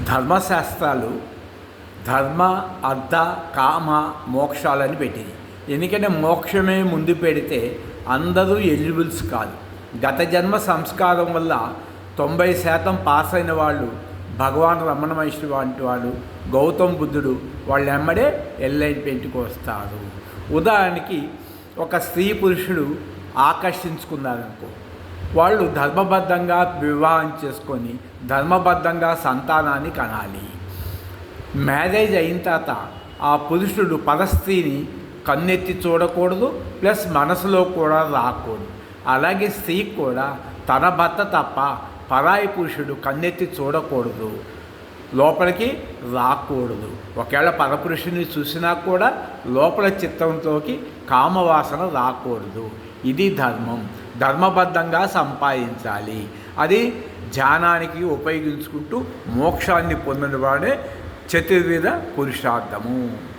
ధర్మశాస్త్రాలు ధర్మ అర్థ కామ మోక్షాలని పెట్టింది. ఎందుకంటే మోక్షమే ముందు పెడితే అందరూ ఎలిజిబుల్స్ కాదు. గత జన్మ సంస్కారం వల్ల 90% పాస్ అయిన వాళ్ళు భగవాన్ రమణ మహర్షి వంటి వాళ్ళు, గౌతమ్ బుద్ధుడు వాళ్ళు ఎమ్మడే ఎన్లైన్మెంట్కి వస్తారు. ఉదాహరణకి ఒక స్త్రీ పురుషుడు ఆకర్షించుకున్నారనుకో, వాళ్ళు ధర్మబద్ధంగా వివాహం చేసుకొని ధర్మబద్ధంగా సంతానాన్ని కనాలి. మ్యారేజ్ అయిన తర్వాత ఆ పురుషుడు పరస్త్రీని కన్నెత్తి చూడకూడదు, ప్లస్ మనసులో కూడా రాకూడదు. అలాగే స్త్రీకి కూడా తన భర్త తప్ప పరాయి పురుషుడు కన్నెత్తి చూడకూడదు, లోపలికి రాకూడదు. ఒకవేళ పరపురుషుని చూసినా కూడా లోపల చిత్తంతోకి కామవాసన రాకూడదు. ఇది ధర్మం. ధర్మబద్ధంగా సంపాదించాలి. అది ధ్యానానికి ఉపయోగించుకుంటూ మోక్షాన్ని పొందినవాడే చతుర్విధ పురుషార్థము.